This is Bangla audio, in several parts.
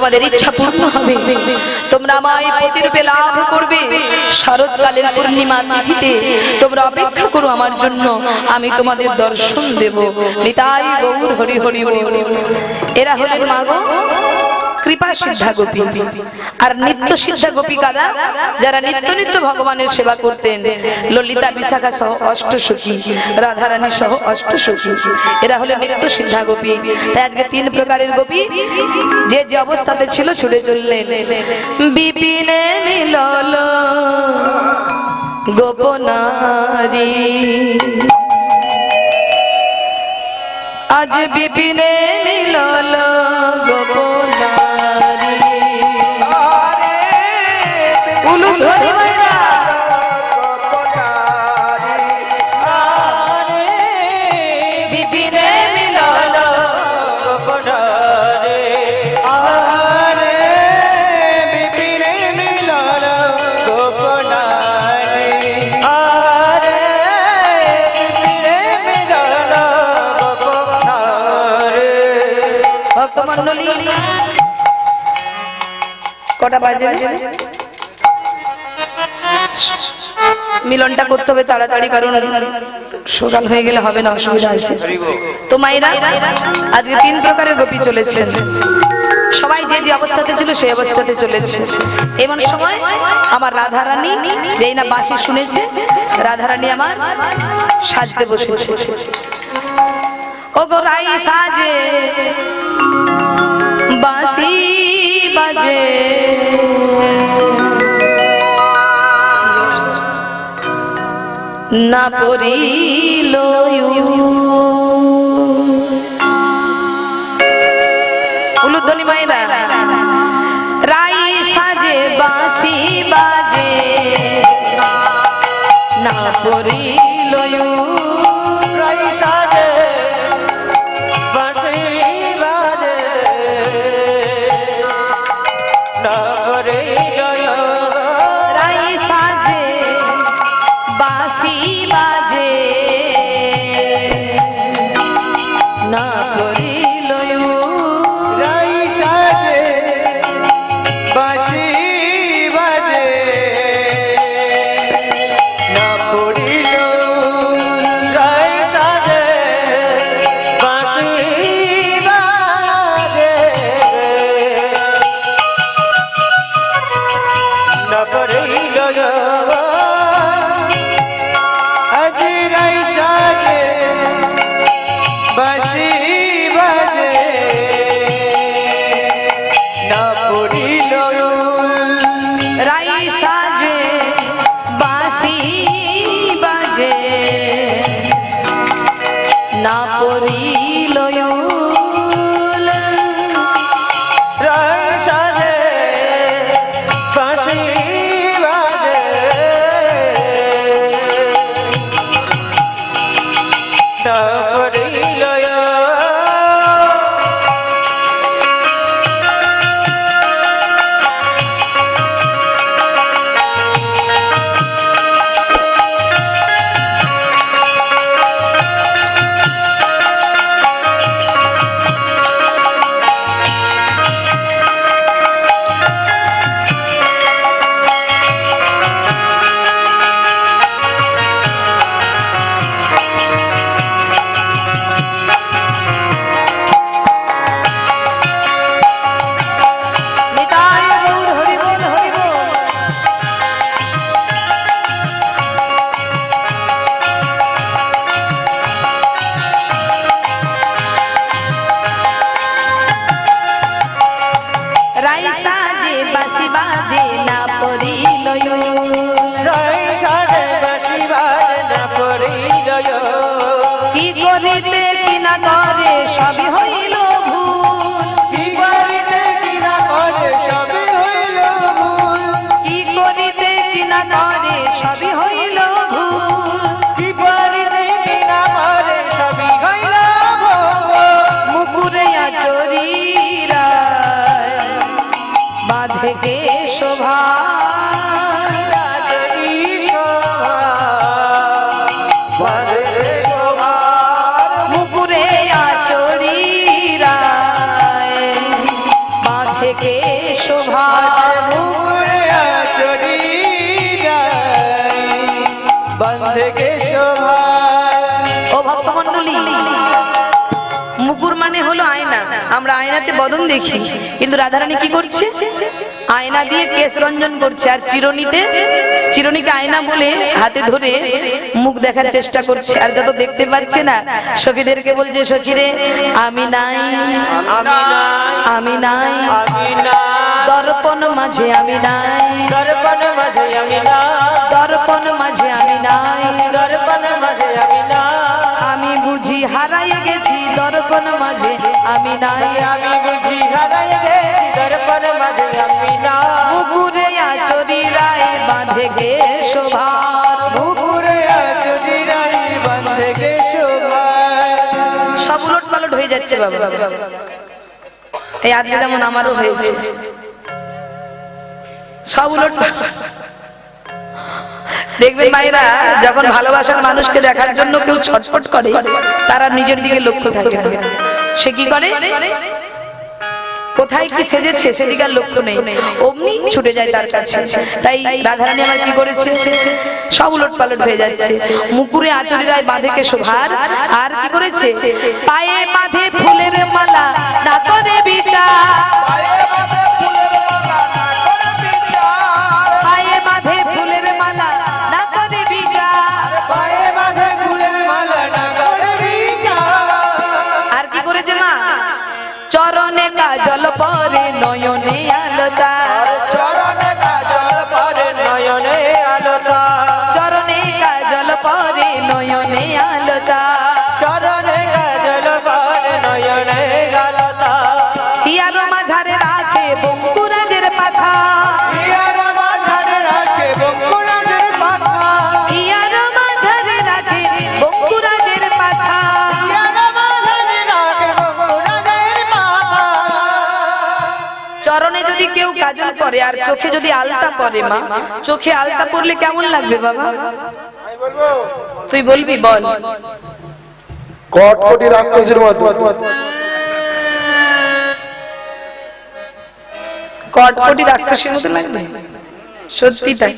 তোমাদের ইচ্ছা পূর্ণ হবে, তোমরা আমায় প্রতিরূপে লাভ করবে। শরৎকালের পূর্ণিমা তিথিতে তোমরা অপেক্ষা করো আমার জন্য, আমি তোমাদের দর্শন দেব। নিতাই গৌর হরি হরি বল। এরা হলেন মাগো কৃপা সিদ্ধা গোপী। আর নিত্য সিদ্ধা গোপিকারা যারা নিত্য নিত্য ভগবানের সেবা করতেন, ললিতা বিশাখা সহ অষ্টসখী, রাধারানী সহ অষ্টসখী, এরা হলেন নিত্য সিদ্ধা গোপী। তাই আজকে তিন প্রকারের গোপী যে যে অবস্থাতে ছিল ছুটে চললেন। বিপিনে মিলল গোপনারী, আজ বিপিনে মিলল গোপনারী। উলু ধরি মাইরা বিপিনে মিলল গোপনারী, আরে বিপিনে মিলল গোপনারী, আরে বিপিনে মিলল গোপনারী। ভক্তমণ্ডলী কটা বাজে? মিলনটা করতে হবে তাড়াতাড়ি, কারণ সকাল হয়ে গেলে হবে না, অসুবিধা আছে। তো মায়েরা আজকে তিন প্রকারের গোপী চলেছেন, সবাই যে যে অবস্থাতে ছিল সেই অবস্থাতে চলেছে। এমন সময় আমার রাধারানী যেই না বাঁশি শুনেছে, রাধারানী আমার সাজতে বসেছে। ও গো রাই সাজে বাঁশি বাজে, না পড়িল উলুধ্বনি মায়েরা। রাই সাজে বাঁশি বাজে, না পড়িল রাই সাজে বাঁশি বাজে, না পড়িল। রাই সাজে বাঁশি বাজে, না পড়িল রাই সাজে বাঁশি বাজে, না পড়িল। রাই সাজে বাঁশি বাজে, না পড়িল। আজি রাই সাজে বাঁশি বাজে, না পড়িল। রাই সাজে বাঁশি বাজে, না পড়িল রাই সাজে বাঁশি বাজে, না পড়িল। নিতাই গৌর হরি বল হরি বল। রাই সাজে বাঁশি বাজে, না পড়িল রাই সাজে বাঁশি বাজে, না পড়িল। কি করিতে কি না করে সবই হইল ভুল, কি করিতে কি না করে সবই হইল ভুল, কি করিতে কি না করে সবই হইল ভুল। কি করিতে কি না করে সবই হইল ভুল। মুকুরে আচরিরা বাঁধে কে শোভা, রাজনী শোভা বাঁধে শোভা, মুকুরে আচরিরা বাঁধে কে বাঁধে গে শোভায়। ও ভক্তমণ্ডলী, মুকুর মানে হলো আয়না। আমরা আয়নাতে বদন দেখি, কিন্তু রাধারানী কি করছে? আয়না দিয়ে কেশ রঞ্জন করছে, আর চিরুনিকে আয়না বলে হাতে ধরে মুখ দেখার চেষ্টা করছে। আর যত দেখতে পাচ্ছে না, সখীদেরকে বলছে, সখীরে আমি নাই, আমি নাই, দর্পণ মাঝে আমি নাই, দর্পণ মাঝে আমি না, দর্পণ মাঝে আমি নাই, দর্পণ মাঝে আমি না, আমি বুঝি হারাই গেছি দর্পণ মাঝে আমি নাই, আমি বুঝি হারাই গেছি দর্পণ মাঝে আমি না। মুকুরে আচরি রায় বাঁধে গে শোভার, মুকুরে আচরি রাই বাঁধে গে শোভায়। সব উলট পালট হয়ে যাচ্ছে বাবা। এই আজকে যেমন আমারও হয়েছে, সব উলট পালট। দেখবেন মায়েরা, যখন ভালোবাসার মানুষকে দেখার জন্য কেউ ছটফট করে, তারা নিজের দিকে লক্ষ্য থাকে না। সে কি করে? কোথায় কি সেজেছে সেদিকে আর লক্ষ্য নেই, অমনি ছুটে যায় তার কাছে। তাই রাধারানী আমার কি করেছে? সব উলট পালট হয়ে যাচ্ছে। মুকুরে আঁচলে রায় বাঁধে কে শোভার, আর কি করেছে? পায়ে বাঁধে ফুলের মালা না করে বিচার, পায়ে বাঁধে ফুলের মালা না করে বিচার, পায়ে বাঁধে ফুলের মালা না করে বিচার। আর কি করেছে মা? চরণে কাজল পরে নয়নে আলতা, চরণে কাজল পরে নয়নে আলতা, চরণে কাজল পরে নয়নে আলতা, চরণে কাজল পরে নয়নে আলতা। হিয়ার মাঝারে রাখে বঙ্কুরাজের পাখা, হিয়ার মাঝারে রাখে বঙ্কুরাজের পাখা, হিয়ার মাঝারে রাখে বঙ্কুরাজের পাখা, হিয়ার মাঝারে রাখে বঙ্কুরাজের পাখা। চরণে যদি কেউ কাজল পরে আর চোখে যদি আলতা পরে, মা চোখে আলতা পরলে কেমন লাগবে বাবা? তুই বলবি, বল। কটকটি রাক্ষসের মতো। কটকটি রাক্ষসের মতো লাগবে, সত্যি তাই।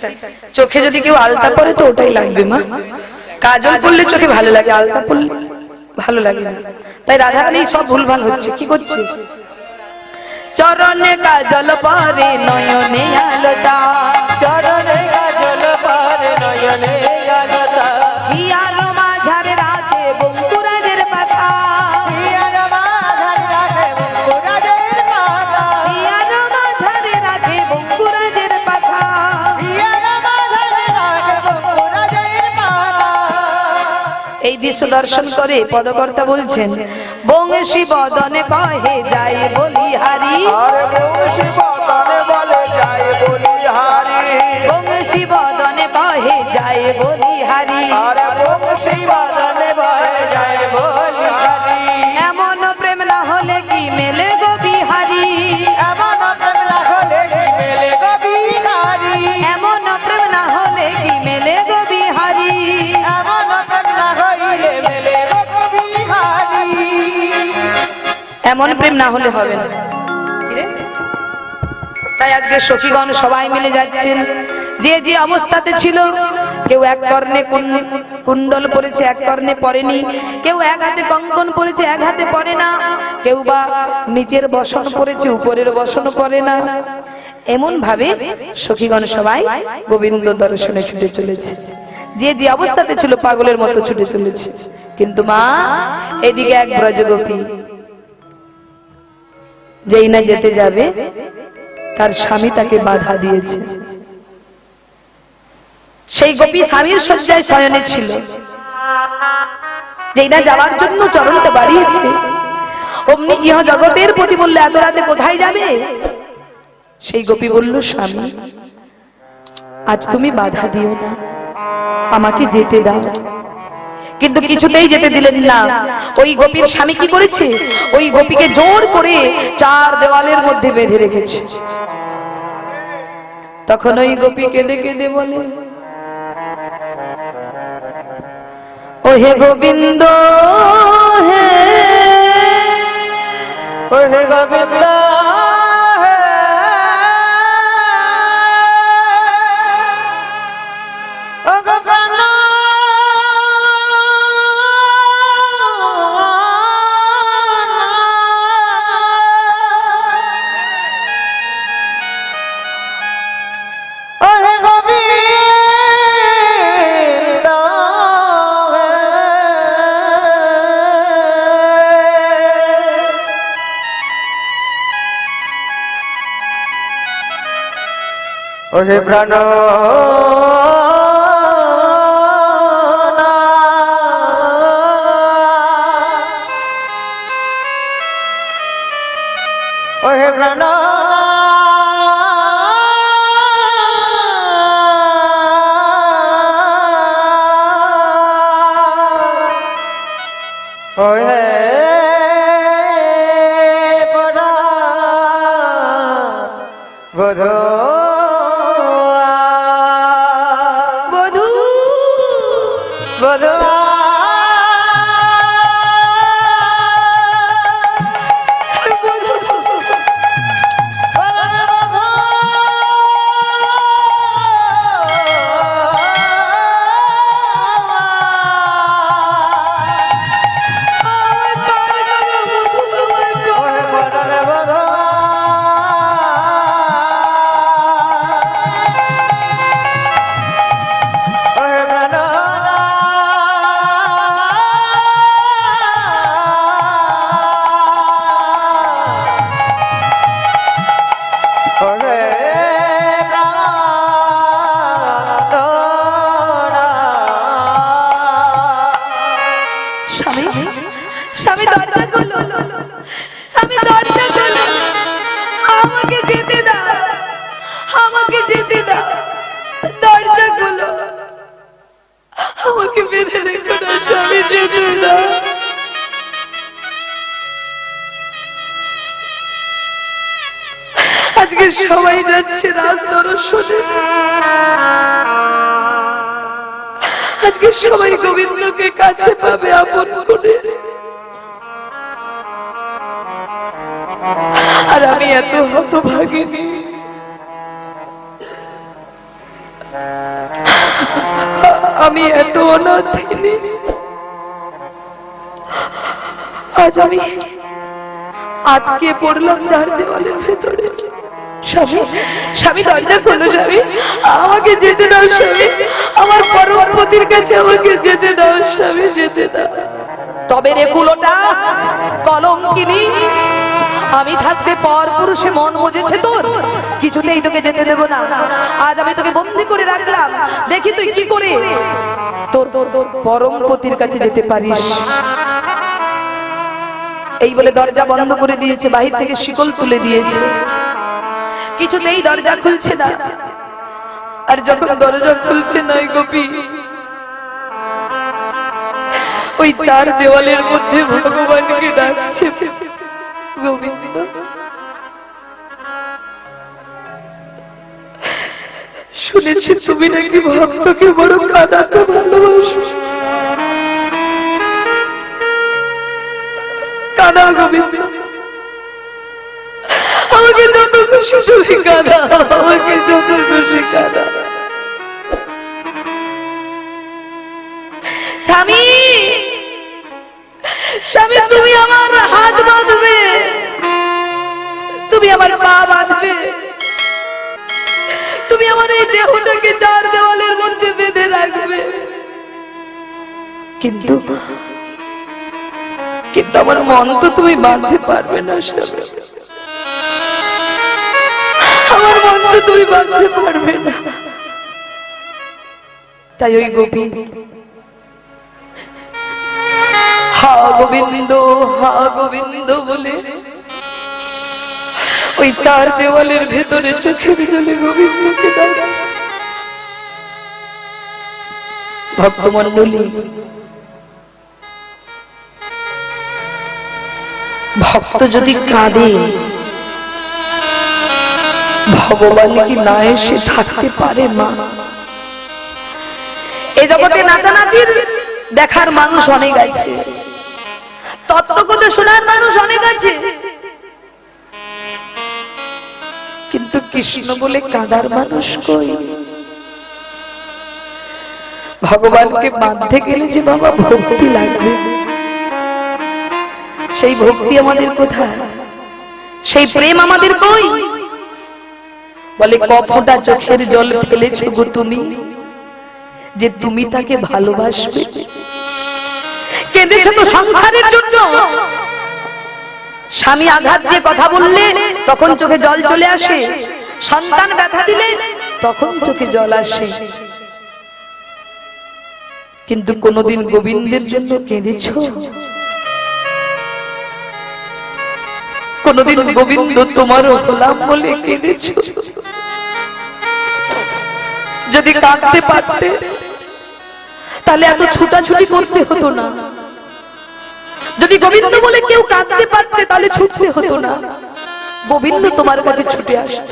চোখে যদি কেউ আলতা পরে তো ওটাই লাগবে মা। কাজল পরলে চোখে ভালো লাগে, আলতা পরলে ভালো লাগে না। তাই রাধারানী সব ভুলভাল হচ্ছে। কি করছে? চরণে কাজল পরে নয়নে আলতা, চরণে কাজল পরে নয়নে আলতা, হিয়ার মাঝারে রাখে বঙ্কুরাজের পাখা, হিয়ার মাঝারে রাখে বঙ্কুরাজের পাখা, হিয়ার মাঝারে রাখে বঙ্কুরাজের পাখা। হিয়ার মাঝারে রাখে বঙ্কুরাজের পাখা। এই দৃশ্য দর্শন করে পদকর্তা বলছেন, বংশী বদনে কহে যায় বলিহারি, আরে বংশী বদনে বলে যায় বলিহারি, বংশী বদনে কহে যায় বলিহারি, আরে বংশী বদনে বলে যায় বলিহারি। এমন প্রেম না হলে কি মেলে গো বিহারি, এমন প্রেম না হলে কি মেলে গো বিহারি, এমন প্রেম না হলে কি মেলে গো বিহারি, এমন প্রেম না হইলে মেলে গো বিহারি। এমন প্রেম না হলে হবে না। কিরে? তাই আজকে সখীগণ সবাই মিলে যাচ্ছেন, যে যে অবস্থাতে ছিল। কেউ এক কর্ণে কুণ্ডল পরেছে, এক কর্ণে পরেনি, কেউ এক হাতে কঙ্কন পরেছে, এক হাতে পরে না, কেউ বা নিচের বসন পরেছে, উপরের বসন পরে না। এমন ভাবে সখীগণ সবাই গোবিন্দ দর্শনে ছুটে চলেছে। যে যে অবস্থাতে ছিল পাগলের মতো ছুটে চলেছে। কিন্তু মা, এদিকে এক ব্রজগোপী যেই না যেতে যাবে, তার স্বামী তাকে বাধা দিয়েছে। সেই গোপী স্বামীর শয্যায় শয়নে ছিল, যেই না যাওয়ার জন্য চরণটা বাড়িয়েছে, অমনি ইহ জগতের প্রতি বললে, এত রাতে কোথায় যাবে? সেই গোপী বলল, স্বামী আজ তুমি বাধা দিও না, আমাকে যেতে দাও। কিন্তু কিছুতেই যেতে দিলেন না। ওই গোপীর স্বামী কি করেছে? ওই গোপীকে জোর করে চার দেওয়ালের মধ্যে বেঁধে রেখেছে। তখন ওই গোপী কেঁদে কেঁদে বলে, ও হে গোবিন্দ হে, ও হে গোবিন্দ হে, ও গো প্রাণ ওহে প্রাণ ওহে প্রাণ ওহে বধূ বধূ বধূ স্বামী স্বামী দরজা খোলো, স্বামী দরজা খোলো, আমাকে যেতে দাও, আমাকে যেতে দাও, দরজা খোলো, আমাকে বেঁধে রেখো না স্বামী, যেতে দাও। আজকে সবাই যাচ্ছে রাজ দর্শনে, আজকে সবাই গোবিন্দকে কাছে পাবে আপন করে, আর আমি এত হতভাগিনী, আমি এত অনাথিনী। আজ আমি আটকে পড়লাম চার দেওয়ালের ভেতরে। স্বামী স্বামী দরজা খোলো, স্বামী আমাকে যেতে দাও, স্বামী আমার পরমপতির কাছে আমাকে যেতে দাও, স্বামী যেতে দাও। তবে রে কুলোটা কলঙ্কিনী, আমি থাকতে পর পুরুষে মন মজেছে তোর, কিছুতেই তোকে যেতে দেব না। আজ আমি তোকে বন্দি করে রাখলাম, দেখি তুই কি করে তোর তোর তোর পরমপতির কাছে যেতে পারিস। এই বলে দরজা বন্ধ করে দিয়েছে, বাহির থেকে শিকল তুলে দিয়েছে, কিছুতেই দরজা খুলছে না। আর যখন দরজা খুলছে না গোপী, ওই চার দেওয়ালের মধ্যে ভগবানকে ডাকছে, গোবিন্দ শুনেছি তুমি নাকি ভক্তকে বড় কাঁদাতে ভালোবাসো, কাঁদাও গোবিন্দ, আমাকে যত খুশি তুমি কাঁদাও, আমাকে যত খুশি কাঁদাও। স্বামী স্বামী তুমি আমার হাত বাঁধবে, তুমি আমার পা বাঁধবে, তুমি আমার এই দেহটাকে চার দেওয়ালের মধ্যে বেঁধে রাখবে, কিন্তু কিন্তু আমার মন তো তুমি বাঁধতে পারবে না স্বামী, আমার মন তো তুমি বাঁধতে পারবে না। তাই ওই গোপী হা গোবিন্দ হা গোবিন্দ বলে ওই চার দেওয়ালের ভেতরে চোখের জলে গোবিন্দকে ডাকছে। ভক্তমণ্ডলী, ভক্ত যদি কাঁদে ভগবান কি না এসে থাকতে পারে? মা, এই জগতে নাচানাচির দেখার মানুষ অনেক আছে, তত্ত্বকথা শোনার মানুষ অনেক আছে, কিন্তু কৃষ্ণ বলে কাঁদার মানুষ কই? ভগবানকে বাঁধতে গেলে যে বাবা ভক্তি লাগবে, সেই ভক্তি আমাদের কোথায়? সেই প্রেম আমাদের কই? বলে কপটা চোখের জল ফেলেছো গো তুমি, যে তুমি তাকে ভালোবাসবে। কেঁদেছো তো সংসারের জন্য, স্বামী আঘাত দিয়ে কথা বললে তখন চোখে জল চলে আসে, সন্তান ব্যথা দিলে তখন চোখে জল আসে। কিন্তু কোনদিন গোবিন্দের জন্য কেঁদেছ? কোনদিন গোবিন্দ তোমার হলাম বলে কেঁদেছ? যদি কাঁদতে পারতে তাহলে এত ছুটাছুটি করতে হতো না। যদি গোবিন্দ বলে কেউ কাঁদতে পারতে তাহলে ছুটতে হতো না। গোবিন্দ তোমার কাছে ছুটে আসে।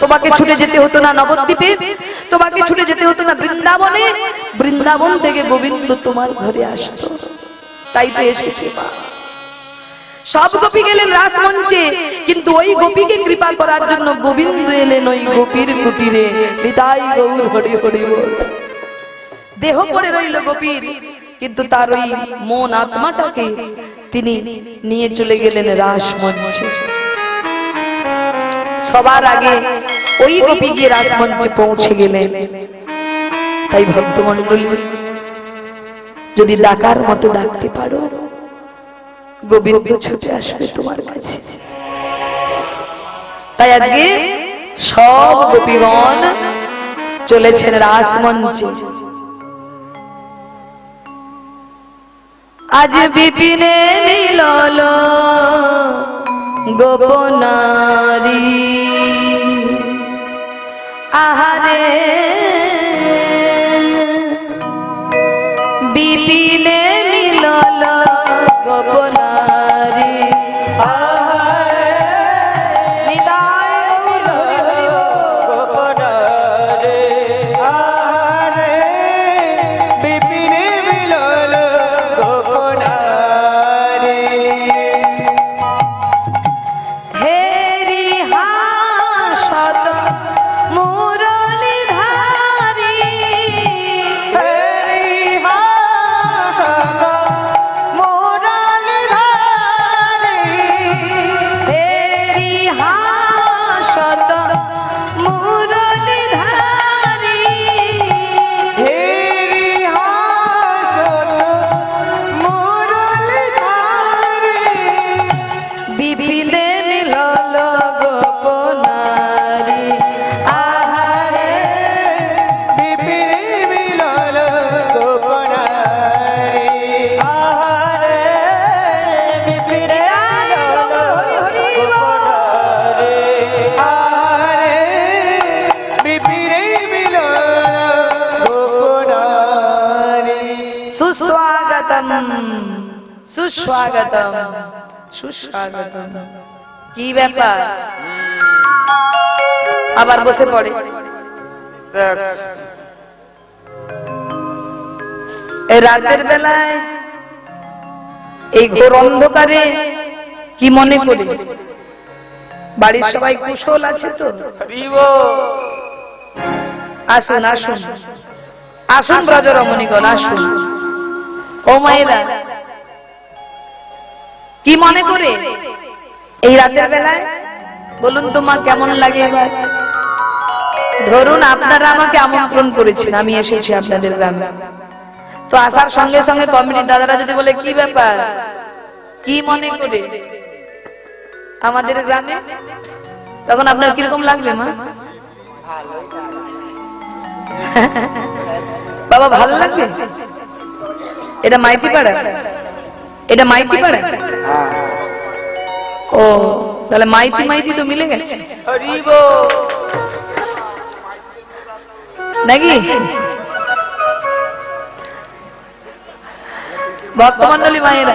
তোমাকে ছুটে যেতে হতো না নবদ্বীপে, তোমাকে ছুটে যেতে হতো না বৃন্দাবনে। বৃন্দাবন থেকে গোবিন্দ তোমার ঘরে আসতো। তাই তো এসেছে মা। সব গোপী গেলেন রাসমঞ্চে, কিন্তু ওই গোপীকে কৃপা করার জন্য গোবিন্দ এলেন ওই গোপীর কুটিরে। নিতাই গৌর হরি হরি বল। দেহ পড়ে রইল গোপীর, কিন্তু তার ওই মন আত্মাটাকে তিনি নিয়ে চলে গেলেন রাসমঞ্চে। সবার আগে ওই গোপী গিয়ে রাসমঞ্চে পৌঁছে গেলেন। তাই ভক্তমণ্ডলী, যদি ডাকার মতো ডাকতে পারো, গোবিন্দ ছুটে আসবে তোমার কাছে। তাই আজকে সব গোপীগণ চলেছেন রাসমঞ্চে। আজ বিপিনে মিলল গোপনারী, আহারে বিপিনে মিলল গোপনারী, আহারে নিতাই গৌর হরি হরি বল। গোপনারে, আহারে বিপিনে মিলল গোপনারে। হেরি হাসত মুরলীধারী, হেরি হাসত মুরলীধারী, হেরি হাসত মুরলীধারী, হেরি হাসত মুরলীধারী। বিপিনে মিলল গোপনারী, আহারে বিপিনে মিলল গোপনারে, আহারে বিপিনে মিলল গোপনারে, আহারে বিপিনে মিলল গোপনারে। সুস্বাগতম সুস্বাগতম সুস্বাগতম। কি ব্যাপার? আবার বসে পড়ে। এই রাতের বেলায় এই ঘোর অন্ধকারে কি মনে করে? বাড়ির সবাই কুশল আছে তো? আসুন আসুন আসুন ব্রজরমণীগণ, আসুন। ও মায়েরা, কি মনে করে এই রাতের বেলায়? বলুন তো মা, কেমন লাগে এবার? ধরুন আপনারা আমাকে আমন্ত্রণ করেছেন, আমি এসেছি আপনাদের গ্রামে। তো আসার সঙ্গে সঙ্গে কমিটির দাদারা যদি বলে কি ব্যাপার, কি মনে করে আমাদের গ্রামে, তখন আপনার কিরকম লাগবে মা? বাবা ভালো লাগবে? এটা মাইতি পাড়া? এটা মাইতি পাড়া? ও, তাহলে মাইতি মাইতি তো মিলে গেছে নাকি? ভক্তমণ্ডলী মায়েরা,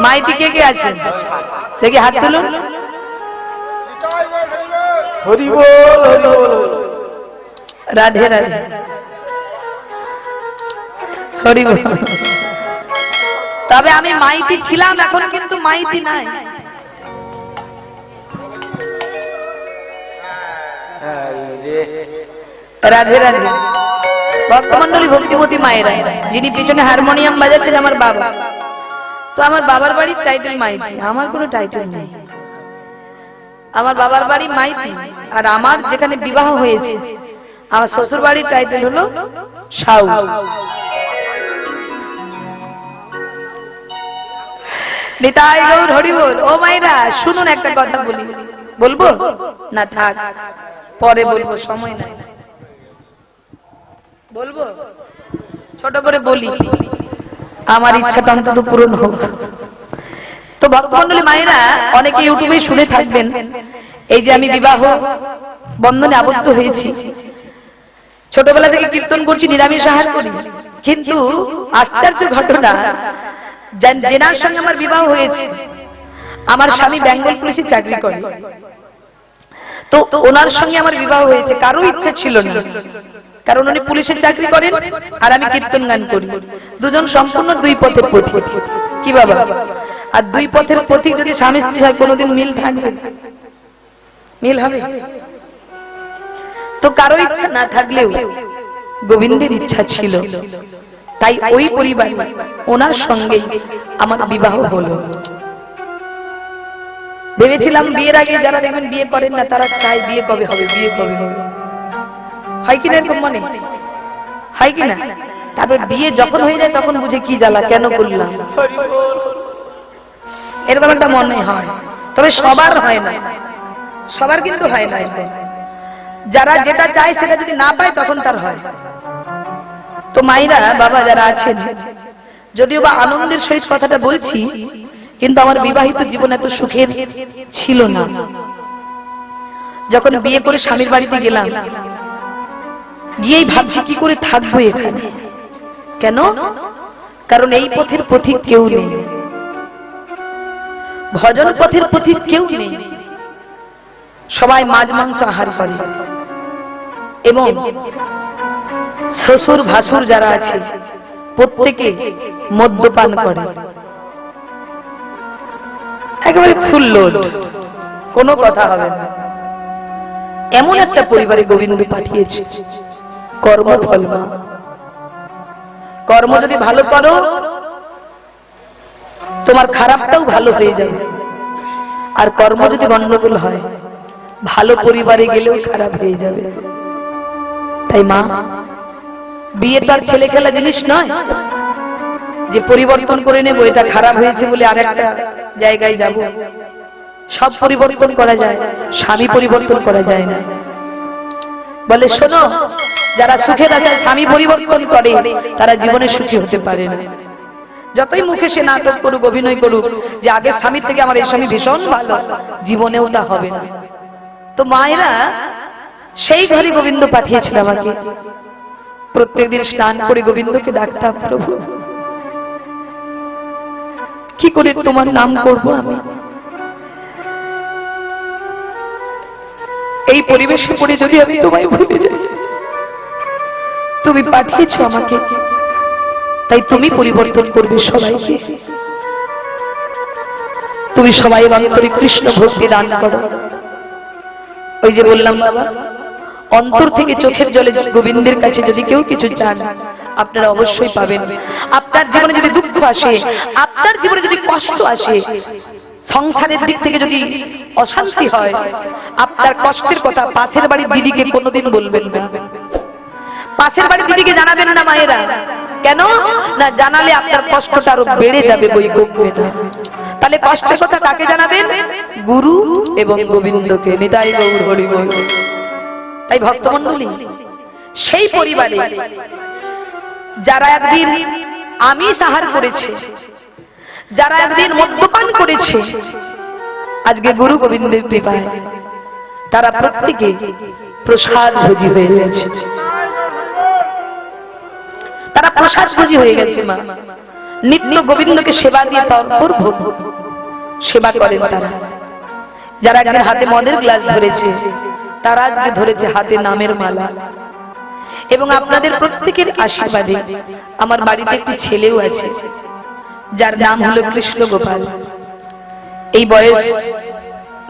মাইতি কে কে আছে দেখি হাত তুলুন। হরি বল হরি বল। রাধে রাধে, হরি বল। তবে আমি মাইতি ছিলাম, এখন কিন্তু মাইতি নাই। রাধে রাধে। ভক্তমণ্ডলী ভক্তিমতী মায়েরা, যিনি পিছনে হারমোনিয়াম বাজাচ্ছেন আমার বাবা। তো আমার বাবার বাড়ির টাইটেল মাইতি, আমার কোনো টাইটেল নেই। আমার বাবার বাড়ি মাইতি, আর আমার যেখানে বিবাহ হয়েছে আমার শ্বশুর বাড়ির টাইটেল হলো সাউ। নিতাই গৌর হরি বল। ও মায়েরা শুনুন, একটা কথা বলি, বলবো না থাক, পরে বলবো, সময় নাই। বলবো, ছোট করে বলি, আমার ইচ্ছাটা অন্তত পূরণ হোক। তো ভক্তমণ্ডলী মায়েরা অনেকে ইউটিউবে শুনে থাকবেন, এই যে আমি বিবাহ বন্ধনে আবদ্ধ হয়েছি, ছোটবেলা থেকে কীর্তন করছি, নিরামিষ আহার করি, কিন্তু আশ্চর্য ঘটনা, জেনার সঙ্গে আমার বিবাহ হয়েছে। আমার স্বামী বেঙ্গল পুলিশে চাকরি করে, তো ওনার সঙ্গে আমার বিবাহ হয়েছে। কারো ইচ্ছা ছিল না, কারণ উনি পুলিশে চাকরি করেন আর আমি কীর্তন গান করি। দুজন সম্পূর্ণ দুই পথের পথিক। কি বাবা? আর দুই পথের পথিক যদি স্বামী স্ত্রী হয়, কোনোদিন মিল থাকবে? মিল হবে? তো কারো ইচ্ছা না থাকলেও গোবিন্দের ইচ্ছা ছিল, তাই ওই পরিবার ওনার সঙ্গে আমার বিবাহ হলো। ভেবেছিলাম বিয়ের আগে যারা দেখবেন বিয়ে করেন না, তারা চায় বিয়ে কবে হবে, বিয়ে কবে হবে, হয় কিনা এরকম মনে হয় কিনা? তারপর বিয়ে যখন হয়ে যায় তখন বুঝে কি জ্বালা, কেন করলাম, এরকম একটা মনে হয়। তবে সবার হয় না, সবার কিন্তু হয় না। যারা যেটা চায় সেটা যদি না পায় তখন তার হয়। তো মাইরা বাবা যারা আছেন, যদিও বা আনন্দের সহিত কথাটা বলছি, কিন্তু আমার বিবাহিত জীবন এত সুখের ছিল না। যখন বিয়ে করে স্বামীর বাড়িতে গেলাম, গিয়েই ভাবছি কি করে থাকবো এখানে। কেন? কারণ এই পথের পথিক কেউ নেই, ভজন পথের পথিক কেউ নেই। সবাই মাছ মাংস আহার করে, এবং শ্বশুর ভাসুর যারা আছে প্রত্যেকে মদ্যপান করে, একেবারে ফুল লোড, কোনো কথা হবে না। এমন একটা পরিবারে গোবিন্দ পাঠিয়েছে। কর্মফল মা, কর্ম যদি ভালো করো তোমার খারাপটাও ভালো হয়ে যাবে, আর কর্ম যদি গন্ডগোল হয় ভালো পরিবারে গেলেও খারাপ হয়ে যাবে। তাই মা, বিয়ে তার ছেলে খেলা জিনিস নয় যে পরিবর্তন করে নেব, এটা খারাপ হয়েছে বলে আরেকটা জায়গায় যাব। সব পরিবর্তন করা যায়, স্বামী পরিবর্তন করা যায় না। বলে শোনো, যারা সুখে থাকে স্বামী পরিবর্তন করে তারা জীবনে সুখী হতে পারে না। যতই মুখে সে নাটক করুক, অভিনয় করুক যে আগের স্বামীর থেকে আমার এই স্বামী ভীষণ ভালো, জীবনেও তা হবে না। তো মায়েরা সেই ঘরে গোবিন্দ পাঠিয়েছিল আমাকে। প্রত্যেকদিন স্নান করে গোবিন্দকে ডাকতাম, প্রভু কি করে তোমার নাম করব আমি? এই পরিবেশে পড়ে যদি আমি তোমায় ভুলে যাই, তুমি পাঠিয়েছো আমাকে, তাই তুমি পরিবর্তন করবে সবাইকে। তুমি সবাই অন্তরে কৃষ্ণ ভক্তি দান করো। ওই যে বললাম বাবা, অন্তর থেকে চোখের জলে গোবিন্দের কাছে যদি কেউ কিছু চান, আপনারা অবশ্যই পাবেন। আপনার জীবনে যদি দুঃখ আসে, আপনার জীবনে যদি কষ্ট আসে, সংসারের দিক থেকে যদি অশান্তি হয়, আপনার কষ্টের কথা পাশের বাড়ির দিদিকে কোনোদিন বলবেন না, পাশের বাড়ির দিদিকে জানাবেন না মায়েরা। কেন না? জানালে আপনার কষ্টটা আরো বেড়ে যাবে, বই কমবে না। তাহলে কষ্টের কথা কাকে জানাবেন? গুরু এবং গোবিন্দকে। নিতাই গৌর হরি বল। তাই ভক্তমণ্ডলী, সেই পরিবারে যারা একদিন আমিষ আহার করেছে, যারা একদিন মদ্যপান করেছে, আজকে গুরু গোবিন্দের কৃপায় তারা প্রত্যেকে প্রসাদ ভোজী হয়ে গেছে। তারা প্রসাদ ভোজী হয়ে গেছে মা। নিত্য গোবিন্দকে সেবা দিয়ে তর্পর ভোগ সেবা করেন তারা। যারা একদিন হাতে মদের গ্লাস ধরেছে, তারা আজকে ধরেছে হাতে নামের মালা। এবং আপনাদের প্রত্যেকের আশীর্বাদে আমার বাড়িতে একটি ছেলেও আছে, যার নাম হলো কৃষ্ণ গোপাল। এই বয়স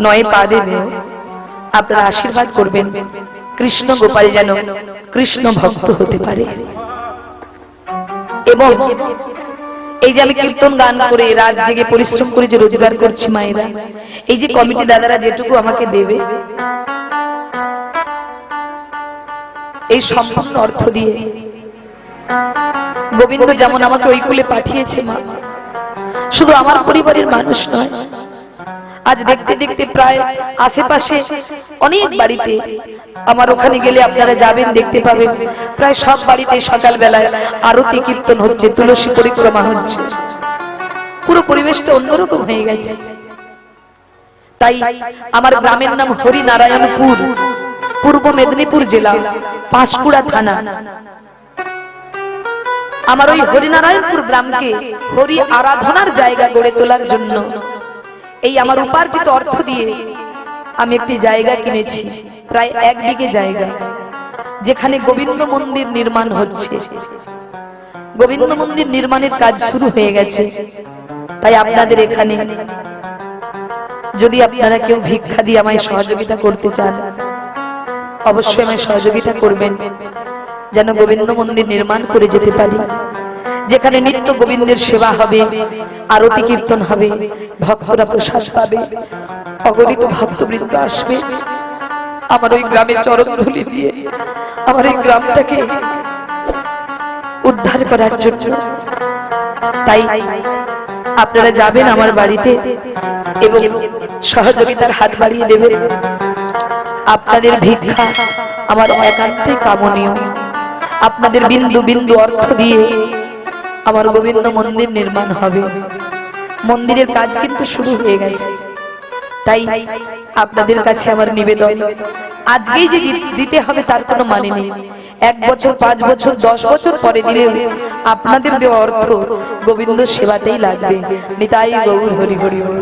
9 পা দেবে। আপনারা আশীর্বাদ করবেন কৃষ্ণ গোপাল যেন কৃষ্ণ ভক্ত হতে পারে। এবং এই যে আমি কীর্তন গান করে রাত জেগে পরিশ্রম করে যে রোজগার করছি মায়েরা, এই যে কমিটি দাদারা যেটুকু আমাকে দেবে, এই সম্পূর্ণ অর্থ দিয়ে গোবিন্দ যেমন আমাকে ওই কুলে পাঠিয়েছে মা, শুধু আমার পরিবারের মানুষ নয়, আজ দেখতে দেখতে প্রায় আশেপাশে অনেক বাড়িতে, আমার ওখানে গেলে আপনারা যাবেন দেখতে পাবেন প্রায় সব বাড়িতে সকাল বেলায় আরতি কীর্তন হচ্ছে, তুলসী পরিক্রমা হচ্ছে, পুরো পরিবেশটা অন্যরকম হয়ে গেছে। তাই আমার গ্রামের নাম হরিনারায়ণপুর, পূর্ব মেদিনীপুর জেলা, পাঁশকুড়া থানা। আমার ওই হরিনারায়ণপুর গ্রামকে হরি আরাধনার জায়গা গড়ে তোলার জন্য এই আমার উপার্জিত অর্থ দিয়ে আমি একটি জায়গা কিনেছি, প্রায় 1 বিঘে জায়গা, যেখানে গোবিন্দ মন্দির নির্মাণ হচ্ছে। গোবিন্দ মন্দির নির্মাণের কাজ শুরু হয়ে গেছে। তাই আপনাদের এখানে যদি আপনারা কেউ ভিক্ষা দিয়ে আমায় সহযোগিতা করতে চান, অবশ্যই আমায় সহযোগিতা করবেন, যেন গোবিন্দ মন্দির নির্মাণ করে যেতে পারি, যেখানে নিত্য গোবিন্দের সেবা হবে, আরতি কীর্তন হবে, ভক্তরা প্রসাদ পাবে, অগণিত ভক্তবৃন্দ আসবে। আমার ওই গ্রামে চরণ ধুলি দিয়ে আমার এই গ্রামটাকে উদ্ধার করার জন্য। তাই আপনারা যাবেন আমার বাড়িতে এবং সহযোগিতার হাত বাড়িয়ে দেবেন। আপনাদের ভিক্ষা আমার একান্তই কামনীয়। আপনাদের বিন্দু বিন্দু অর্থ দিয়ে আমার গোবিন্দ মন্দির নির্মাণ হবে। মন্দিরের কাজ কিন্তু শুরু হয়ে গেছে। তাই আপনাদের কাছে আমার নিবেদন, আজকেই যে দিতে হবে তার কোনো মানে নেই। 1 বছর, 5 বছর, 10 বছর পরে দিলে আপনাদের দেওয়া অর্থ গোবিন্দ সেবাতেই লাগবে। নিতাই গৌর হরি হরি বল।